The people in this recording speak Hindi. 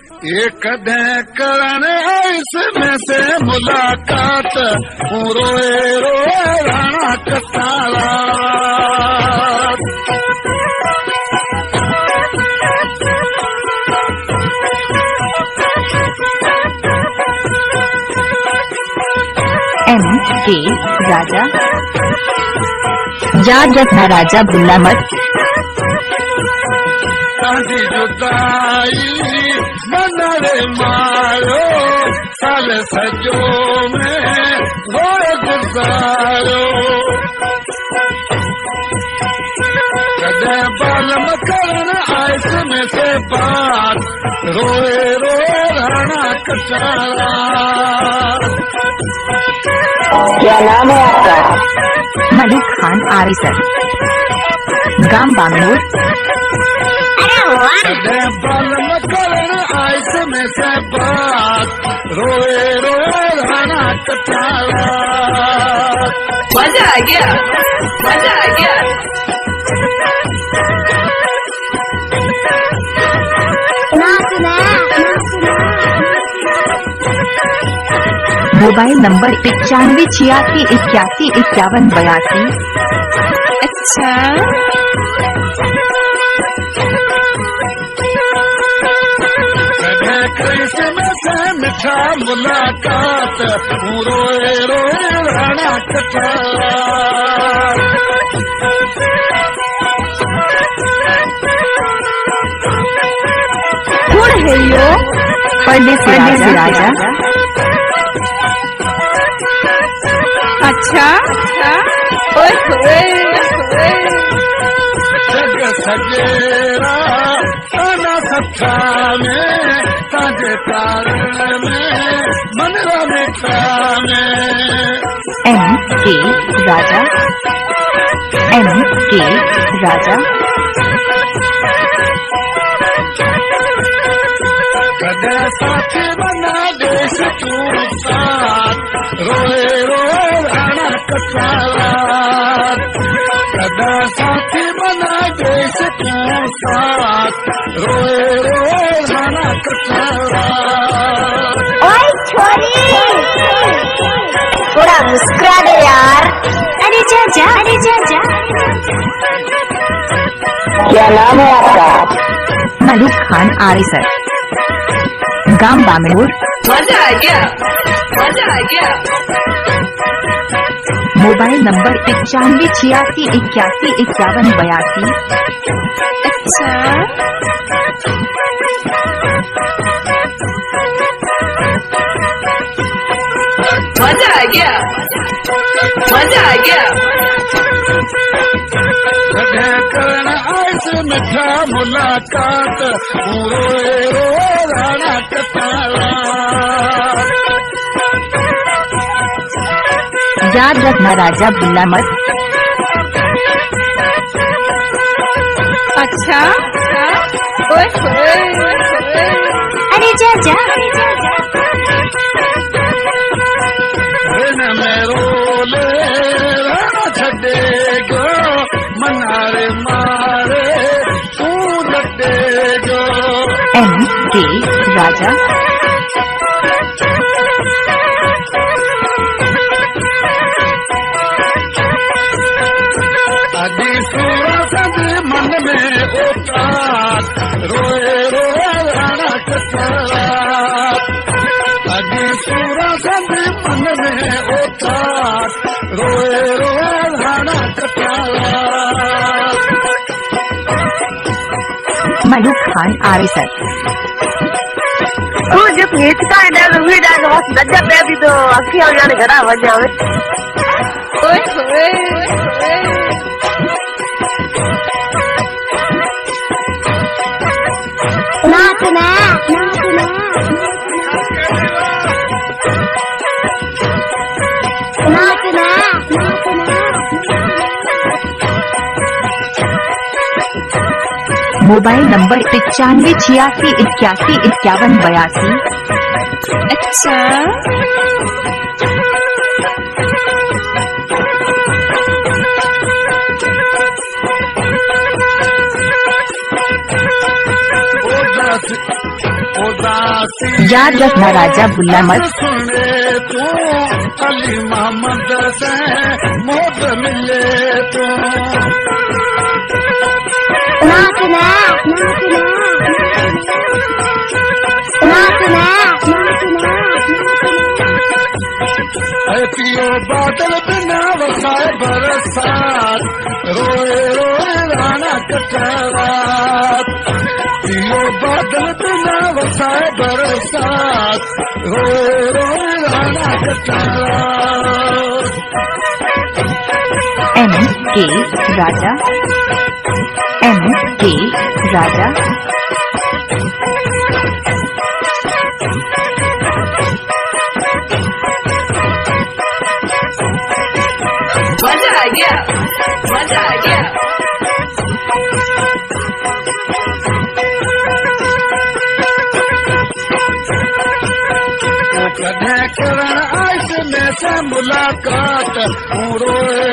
ये कदें करण इसमें से मुलाकात रोए रोए राणा कटाला M.K. राजा याद रखना राजा भूलना मत। जुदाई मनरे मारो साल सजो में रोए गुजारो कदे बालम करन आइस में से बात रोए रोए राणा कटाला। क्या नाम है आपका? मलिक खान आरिसर, गांव बामनूर। बालम करन आइस में से बात रोए रोए राणा कटाला। मजा आ गया, मजा आ गया। Mobile number 9586815182। अच्छा मिठा मुलाकात रोए रोए राणा कटाला। कौन है यो? परदेसी राजा। अच्छा ओए ओए जग सजेरा ताना सत्ता में ताजे तारे में मनरा मिठा में। M.K. राजा M.K. राजा कदे साथी बना देश तू साथ रोए रोए राणा कटाला। कदे साथी बना देश तू साथ रोए रोए राणा कटाला। ओए छोरी, थोड़ा मुस्कुरा दे यार। अरे जा जा, अरे जा जा। क्या नाम है आपका? मलिक खान आरिसर, गांव बामनूर। मजा आ गया, मजा आ गया। Mobile number 9586815182। अच्छा मजा आ गया, मजा आ गया। कदे करण आइस मिठा मुलाकात रोए रोए राणा कटाला। याद रखना राजा भूलना मत। अच्छा ओए ओए अरे जा जा, बिन मेरो ले राणा छडेगो मनारे मारे तू लटेगो। M.K. राजा अजी सूरत मन में उतार रोए रोए राणा कटाला। अजी सूरत मन में उतार रोए रोए राणा कटाला। मलिक खान आरिसर। तू जब हिचका है ना वी डाल बस दज्जा पे भी तो अखी हो जाने घरा हो जावे। ओए ओए नाचना नाचना मोबाइल नंबर 9586815182। अच्छा उदासी याद रखना राजा बुल्ला मत। सुने तू अली मोहम्मद से मोद मिले तू पियो बादल बिना वसाए बरसात रोए रोए राणा कटरात पियो बादल बिना वसाए बरसात रोए रोए राणा कटरात M K राजा M K राजा मजा आ गया, मजा आ गया। कॾहिं करण आइस में से मुलाकात रोए